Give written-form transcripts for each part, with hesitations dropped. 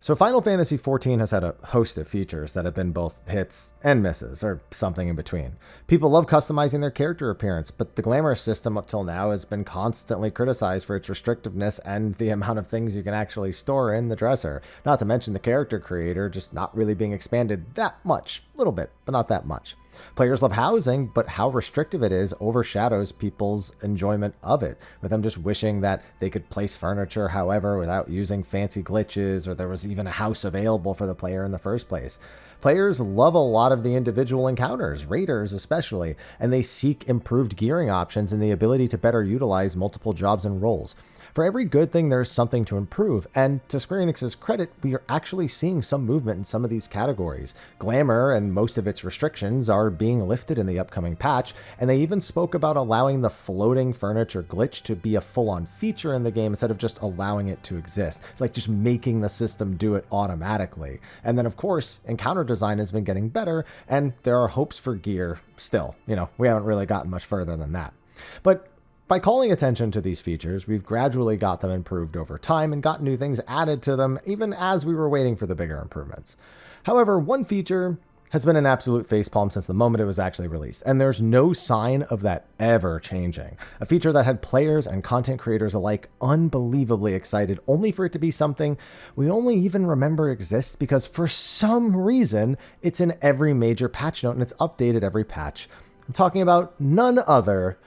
So Final Fantasy XIV has had a host of features that have been both hits and misses, or something in between. People love customizing their character appearance, but the glamour system up till now has been constantly criticized for its restrictiveness and the amount of things you can actually store in the dresser. Not to mention the character creator just not really being expanded that much. A little bit, but not that much. Players love housing, but how restrictive it is overshadows people's enjoyment of it, with them just wishing that they could place furniture however without using fancy glitches, or there was even a house available for the player in the first place. Players love a lot of the individual encounters, raiders especially, and they seek improved gearing options and the ability to better utilize multiple jobs and roles. For every good thing, there's something to improve, and to Square Enix's credit, we are actually seeing some movement in some of these categories. Glamour and most of its restrictions are being lifted in the upcoming patch, and they even spoke about allowing the floating furniture glitch to be a full-on feature in the game instead of just allowing it to exist, like just making the system do it automatically. And then, of course, encounter design has been getting better, and there are hopes for gear still. We haven't really gotten much further than that. But by calling attention to these features, we've gradually got them improved over time and got new things added to them even as we were waiting for the bigger improvements. However, one feature has been an absolute facepalm since the moment it was actually released, and there's no sign of that ever changing. A feature that had players and content creators alike unbelievably excited, only for it to be something we only even remember exists because for some reason it's in every major patch note and it's updated every patch. I'm talking about none other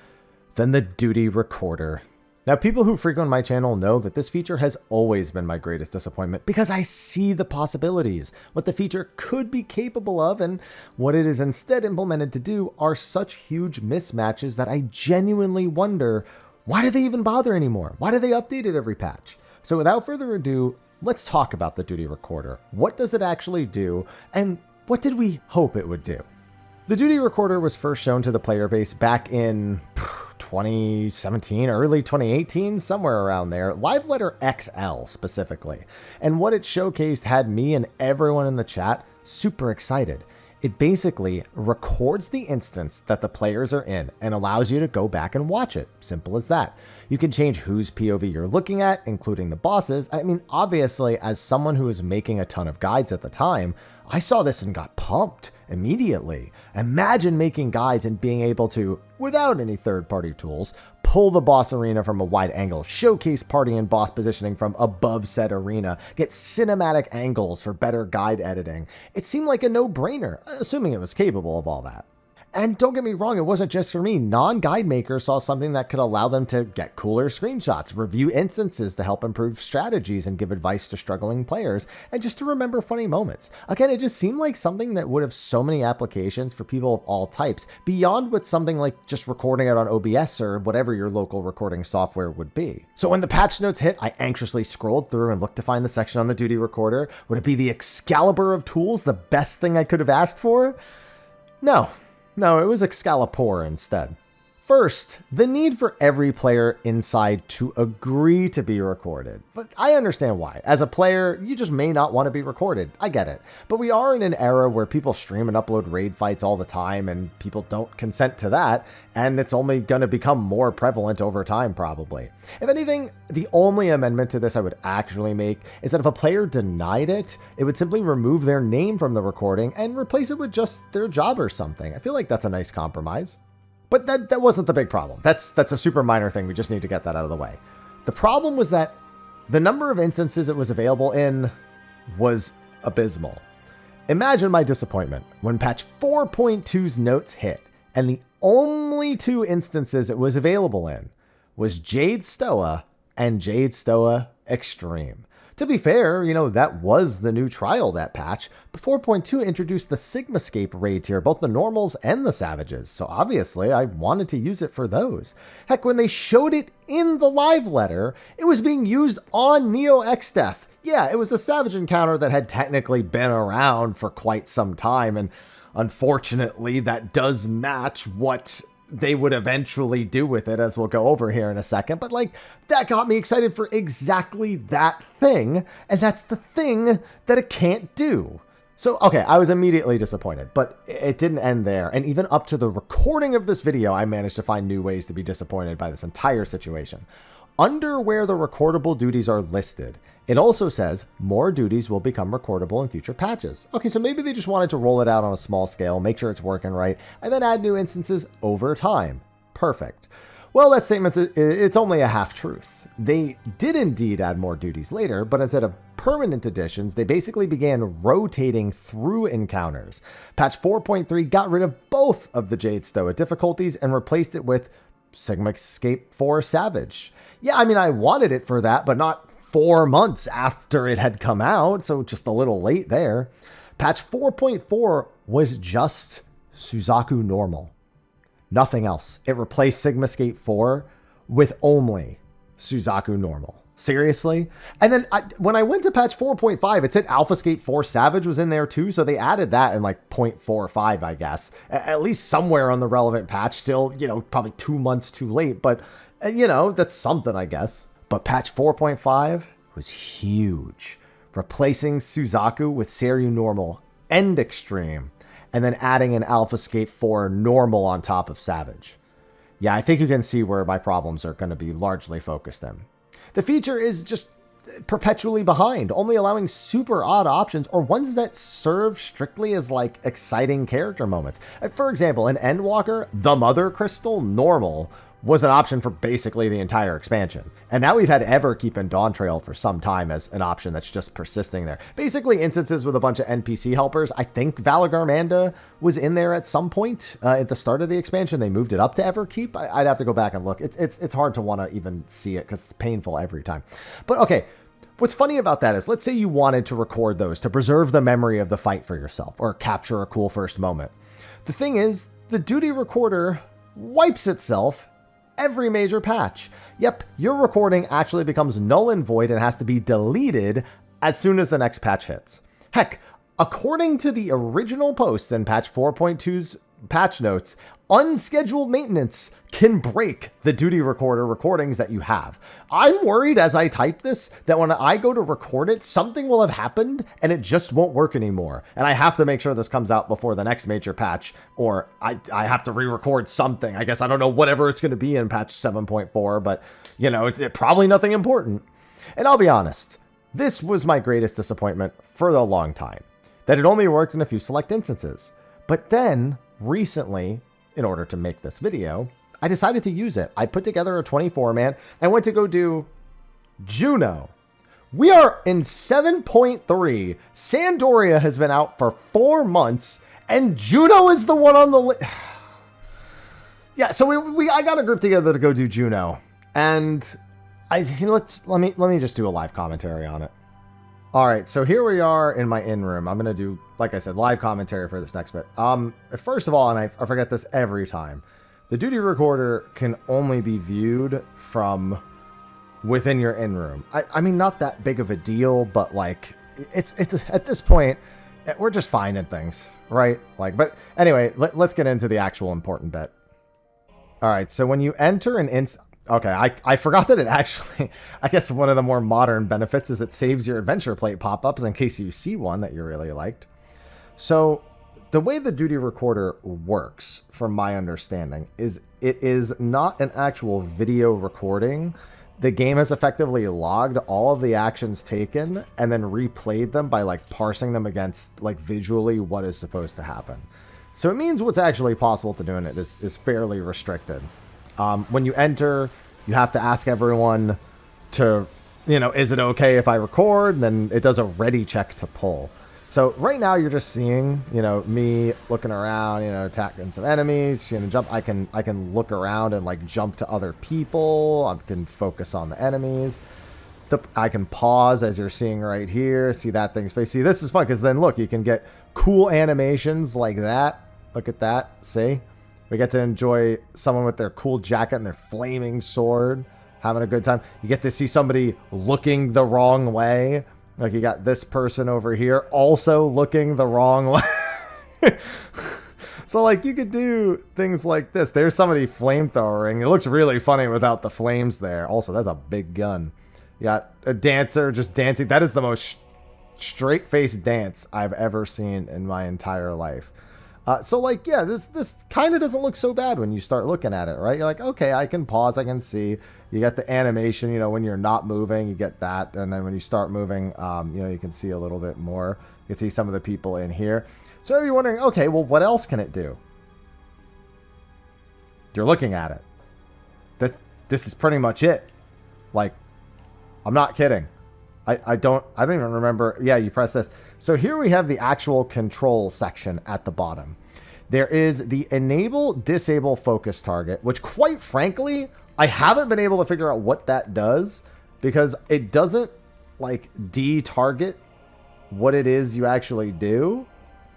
than the duty recorder. Now, people who frequent my channel know that this feature has always been my greatest disappointment because I see the possibilities. What the feature could be capable of and what it is instead implemented to do are such huge mismatches that I genuinely wonder, why do they even bother anymore? Why do they update it every patch? So without further ado, let's talk about the duty recorder. What does it actually do, and what did we hope it would do? The duty recorder was first shown to the player base back in 2017, early 2018, somewhere around there, Live Letter XL specifically. And what it showcased had me and everyone in the chat super excited. It basically records the instance that the players are in and allows you to go back and watch it. Simple as that. You can change whose POV you're looking at, including the bosses. I mean, obviously, as someone who was making a ton of guides at the time, I saw this and got pumped immediately. Imagine making guides and being able to, without any third-party tools, pull the boss arena from a wide angle, showcase party and boss positioning from above said arena, get cinematic angles for better guide editing. It seemed like a no-brainer, assuming it was capable of all that. And don't get me wrong, it wasn't just for me. Non-guide makers saw something that could allow them to get cooler screenshots, review instances to help improve strategies and give advice to struggling players, and just to remember funny moments. Again, it just seemed like something that would have so many applications for people of all types, beyond what something like just recording it on OBS or whatever your local recording software would be. So when the patch notes hit, I anxiously scrolled through and looked to find the section on the duty recorder. Would it be the Excalibur of tools, the best thing I could have asked for? No, it was Excalibur instead. First, the need for every player inside to agree to be recorded. But I understand why. As a player, you just may not want to be recorded. I get it. But we are in an era where people stream and upload raid fights all the time, and people don't consent to that, and it's only going to become more prevalent over time, probably. If anything, the only amendment to this I would actually make is that if a player denied it, it would simply remove their name from the recording and replace it with just their job or something. I feel like that's a nice compromise. But that wasn't the big problem. That's a super minor thing. We just need to get that out of the way. The problem was that the number of instances it was available in was abysmal. Imagine my disappointment when patch 4.2's notes hit, and the only two instances it was available in was Jade Stoa and Jade Stoa Extreme. To be fair, that was the new trial that patch, but 4.2 introduced the Sigmascape raid tier, both the normals and the savages, so obviously I wanted to use it for those. Heck, when they showed it in the live letter, it was being used on Neo X-Death. Yeah, it was a savage encounter that had technically been around for quite some time, and unfortunately that does match what they would eventually do with it, as we'll go over here in a second. But that got me excited for exactly that thing, and that's the thing that it can't do. So, okay, I was immediately disappointed, but it didn't end there. And even up to the recording of this video, I managed to find new ways to be disappointed by this entire situation. under where the recordable duties are listed, it also says more duties will become recordable in future patches. Okay, so maybe they just wanted to roll it out on a small scale, make sure it's working right, and then add new instances over time. Perfect. Well, that statement, it's only a half-truth. They did indeed add more duties later, but instead of permanent additions, they basically began rotating through encounters. Patch 4.3 got rid of both of the Jade Stoa difficulties and replaced it with Sigma Escape 4 Savage. Yeah, I mean, I wanted it for that, but not 4 months after it had come out, so just a little late there. Patch 4.4 was just Suzaku Normal. Nothing else. It replaced Sigma Escape 4 with only Suzaku Normal. Seriously? And then when I went to patch 4.5, it said Alpha Escape 4 Savage was in there too, so they added that in like 0.45, I guess. At least somewhere on the relevant patch. Still, probably 2 months too late, but, that's something, I guess. But patch 4.5 was huge. Replacing Suzaku with Seiryu Normal and Extreme, and then adding an Alpha Escape 4 Normal on top of Savage. Yeah, I think you can see where my problems are going to be largely focused in. The feature is just perpetually behind, only allowing super odd options or ones that serve strictly as like exciting character moments. For example, in Endwalker, the Mother Crystal Normal was an option for basically the entire expansion. And now we've had Everkeep and Dawntrail for some time as an option that's just persisting there. Basically instances with a bunch of NPC helpers. I think Valagarmanda was in there at some point at the start of the expansion. They moved it up to Everkeep. I'd have to go back and look. It's hard to want to even see it because it's painful every time. But okay, what's funny about that is, let's say you wanted to record those to preserve the memory of the fight for yourself or capture a cool first moment. The thing is, the duty recorder wipes itself every major patch. Yep, your recording actually becomes null and void and has to be deleted as soon as the next patch hits. Heck, according to the original post in patch 4.2's patch notes, unscheduled maintenance can break the duty recorder recordings that you have. I'm worried as I type this that when I go to record it, something will have happened and it just won't work anymore. And I have to make sure this comes out before the next major patch, or I have to re-record something. I guess I don't know whatever it's going to be in patch 7.4, but it's probably nothing important. And I'll be honest, this was my greatest disappointment for a long time, that it only worked in a few select instances. But then recently, in order to make this video, I decided to use it. I put together a 24-man and went to go do Juno. We are in 7.3. Sandoria has been out for 4 months, and Juno is the one on the list. Yeah, so I got a group together to go do Juno, and let me just do a live commentary on it. All right, so here we are in my in-room. I'm going to do, like I said, live commentary for this next bit. First of all, and I forget this every time, the duty recorder can only be viewed from within your in-room. I mean, not that big of a deal, but like, it's at this point, we're just finding things, right? But anyway, let's get into the actual important bit. All right, so when you enter an okay, I forgot that it actually, I guess one of the more modern benefits is it saves your adventure plate pop-ups in case you see one that you really liked. So the way the duty recorder works, from my understanding, is it is not an actual video recording. The game has effectively logged all of the actions taken and then replayed them by parsing them against visually what is supposed to happen. So it means what's actually possible to do in it is fairly restricted. When you enter, you have to ask everyone to, is it okay if I record? And then it does a ready check to pull. So right now you're just seeing, me looking around, attacking some enemies, jump. I can look around and jump to other people. I can focus on the enemies. I can pause, as you're seeing right here. See that thing's face. See, this is fun because then look, you can get cool animations like that. Look at that. See? We get to enjoy someone with their cool jacket and their flaming sword, having a good time. You get to see somebody looking the wrong way. Like you got this person over here also looking the wrong way. So you could do things like this. There's somebody flamethrowing. It looks really funny without the flames there. Also, that's a big gun. You got a dancer just dancing. That is the most straight-faced dance I've ever seen in my entire life. So like, yeah, this kind of doesn't look so bad when you start looking at it, right? You're like, okay, I can pause, I can see. You get the animation, you know, when you're not moving, you get that. And then when you start moving, you know, you can see a little bit more. You can see some of the people in here. So you're wondering, okay, well, what else can it do? You're looking at it. This is pretty much it. Like, I'm not kidding. I don't even remember. Yeah, you press this. So here we have the actual control section at the bottom. There is the enable, disable focus target, which quite frankly, I haven't been able to figure out what that does because it doesn't like de-target what it is you actually do.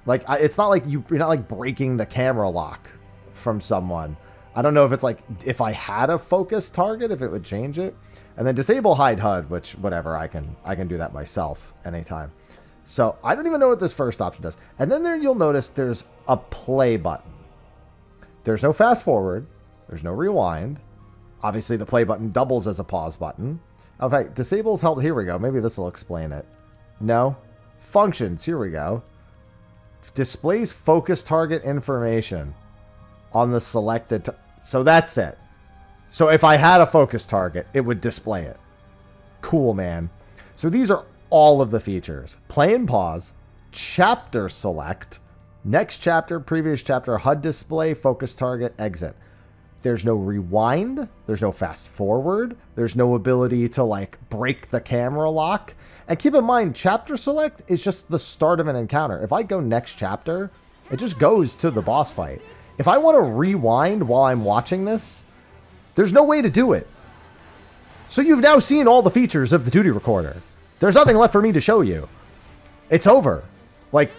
Like, it's not like you're not like breaking the camera lock from someone. I don't know if it's like, if I had a focus target, if it would change it. And then disable hide HUD, which whatever, I can do that myself anytime. So I don't even know what this first option does. And then there you'll notice there's a play button. There's no fast forward. There's no rewind. Obviously the play button doubles as a pause button. In fact, disables help. Here we go. Maybe this will explain it. No. Functions. Here we go. Displays focus target information on the selected. So that's it. So if I had a focus target, it would display it. Cool, man. So these are all of the features. Play and pause, chapter select, next chapter, previous chapter, HUD display, focus target, exit. There's no rewind. There's no fast forward. There's no ability to like break the camera lock. And keep in mind, chapter select is just the start of an encounter. If I go next chapter, it just goes to the boss fight. If I want to rewind while I'm watching this, there's no way to do it. So you've now seen all the features of the Duty Recorder. There's nothing left for me to show you. It's over. Like,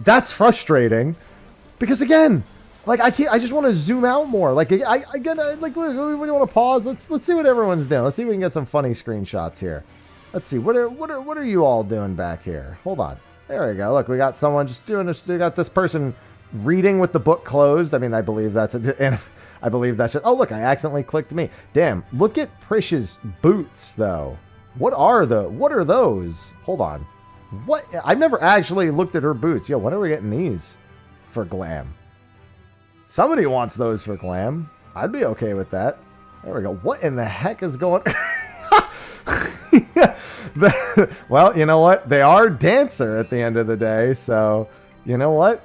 that's frustrating. Because again, like I just want to zoom out more. Like we want to pause. Let's see what everyone's doing. Let's see if we can get some funny screenshots here. Let's see. What are you all doing back here? Hold on. There we go. Look, we got someone just doing this. We got this person reading with the book closed. I mean, I believe that's it. I believe that's it. Oh, look, I accidentally clicked me. Damn. Look at Prish's boots, though. What are those? Hold on. What? I've never actually looked at her boots. Yo, when are we getting these for glam? Somebody wants those for glam. I'd be okay with that. There we go. What in the heck is going Well, you know what? They are dancer at the end of the day, so you know what?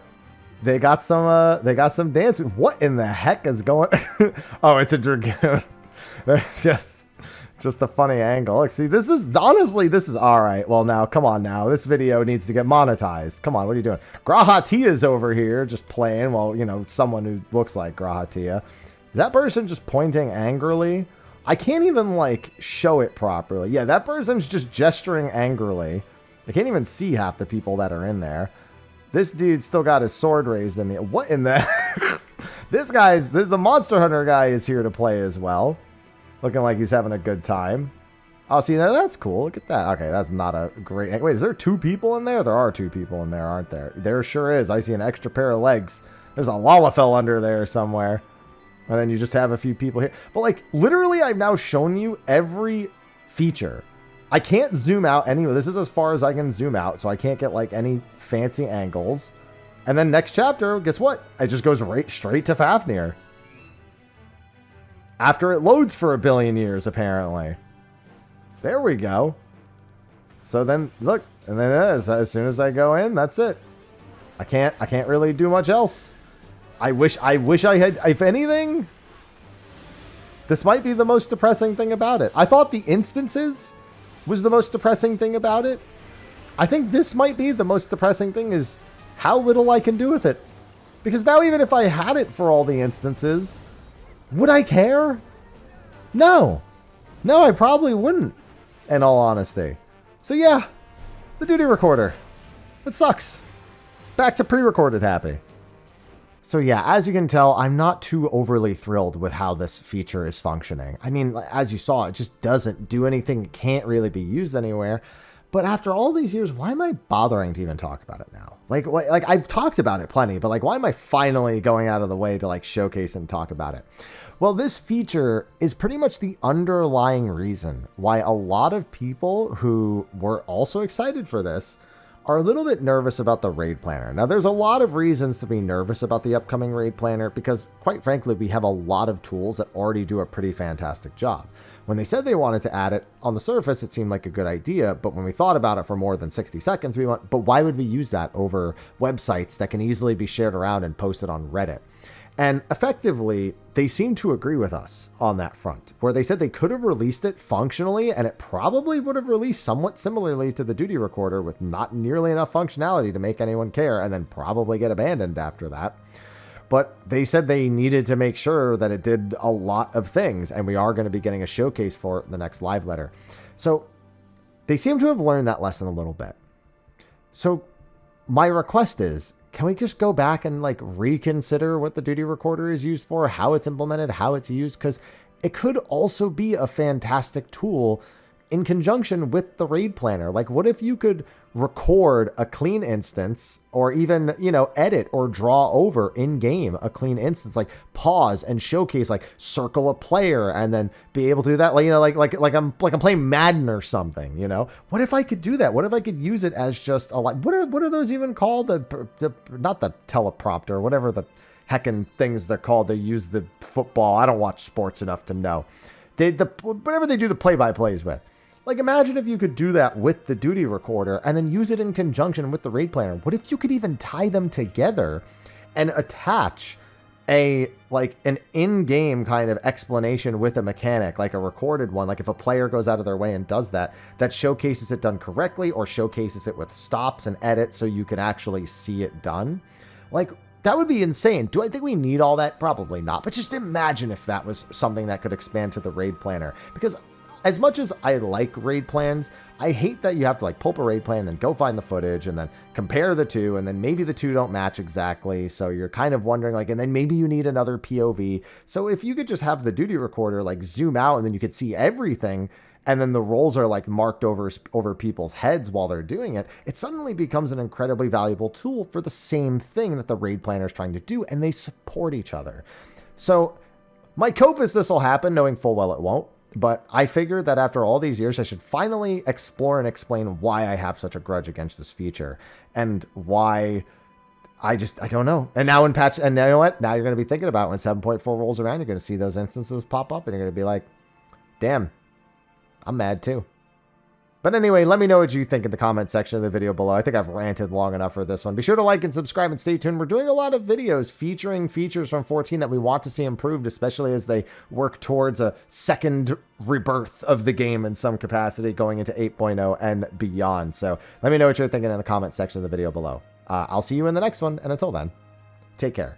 They got some dancing. What in the heck is going? Oh, it's a dragoon. They're just a funny angle. Look, see, this is all right. Well, now, come on now. This video needs to get monetized. Come on, what are you doing? Grahatia's over here just playing while, you know, someone who looks like Grahatia. Is that person just pointing angrily? I can't even, like, show it properly. Yeah, that person's just gesturing angrily. I can't even see half the people that are in there. This dude's still got his sword raised in the... What in the... the Monster Hunter guy is here to play as well. Looking like he's having a good time. Oh, see, that's cool. Look at that. Okay, that's not a great... Wait, is there 2 people in there? There are 2 people in there, aren't there? There sure is. I see an extra pair of legs. There's a Lalafell under there somewhere. And then you just have a few people here. But, like, literally, I've now shown you every feature. I can't zoom out anyway. This is as far as I can zoom out, so I can't get, like, any fancy angles. And then next chapter, guess what? It just goes right straight to Fafnir. After it loads for 1 billion years, apparently. There we go. So then, look, and then as soon as I go in, that's it. I can't really do much else. I wish I had, if anything, this might be the most depressing thing about it. I thought the instances was the most depressing thing about it. I think this might be the most depressing thing is how little I can do with it. Because now even if I had it for all the instances, would I care? No. No, I probably wouldn't, in all honesty. So yeah, the Duty Recorder. It sucks. Back to pre-recorded happy. So yeah, as you can tell, I'm not too overly thrilled with how this feature is functioning. I mean, as you saw, it just doesn't do anything. It can't really be used anywhere. But after all these years, why am I bothering to even talk about it now? Like I've talked about it plenty, but like, why am I finally going out of the way to like showcase and talk about it? Well, this feature is pretty much the underlying reason why a lot of people who were also excited for this are a little bit nervous about the raid planner. Now, there's a lot of reasons to be nervous about the upcoming raid planner because, quite frankly, we have a lot of tools that already do a pretty fantastic job. When they said they wanted to add it, on the surface, it seemed like a good idea, but when we thought about it for more than 60 seconds, we went, but why would we use that over websites that can easily be shared around and posted on Reddit? And effectively, they seem to agree with us on that front, where they said they could have released it functionally, and it probably would have released somewhat similarly to the Duty Recorder with not nearly enough functionality to make anyone care, and then probably get abandoned after that. But they said they needed to make sure that it did a lot of things, and we are going to be getting a showcase for it in the next live letter. So they seem to have learned that lesson a little bit. So my request is, can we just go back and like reconsider what the Duty Recorder is used for, how it's implemented, how it's used? Because it could also be a fantastic tool in conjunction with the raid planner. Like, what if you could record a clean instance, or even, you know, edit or draw over in game a clean instance, like pause and showcase, like circle a player and then be able to do that, like, you know, like I'm playing Madden or something, you know? What if I could do that? What if I could use it as just a, like, what are those even called? The not the teleprompter, whatever the heckin' things they're called. They use the football. I don't watch sports enough to know. Whatever they do the play-by-plays with. Like, imagine if you could do that with the Duty Recorder and then use it in conjunction with the raid planner. What if you could even tie them together and attach an in-game kind of explanation with a mechanic, like a recorded one, like if a player goes out of their way and does that, that showcases it done correctly or showcases it with stops and edits so you can actually see it done? Like, that would be insane. Do I think we need all that? Probably not. But just imagine if that was something that could expand to the raid planner. Because as much as I like raid plans, I hate that you have to like pull up a raid plan, then go find the footage and then compare the two, and then maybe the two don't match exactly. So you're kind of wondering, like, and then maybe you need another POV. So if you could just have the Duty Recorder like zoom out and then you could see everything, and then the roles are like marked over people's heads while they're doing it, it suddenly becomes an incredibly valuable tool for the same thing that the raid planner is trying to do, and they support each other. So my hope is this will happen, knowing full well it won't. But I figured that after all these years, I should finally explore and explain why I have such a grudge against this feature and why I don't know. And now and you know what? Now you're going to be thinking about when 7.4 rolls around, you're going to see those instances pop up and you're going to be like, damn, I'm mad too. But anyway, let me know what you think in the comment section of the video below. I think I've ranted long enough for this one. Be sure to like and subscribe and stay tuned. We're doing a lot of videos featuring features from 14 that we want to see improved, especially as they work towards a second rebirth of the game in some capacity going into 8.0 and beyond. So let me know what you're thinking in the comment section of the video below. I'll see you in the next one. And until then, take care.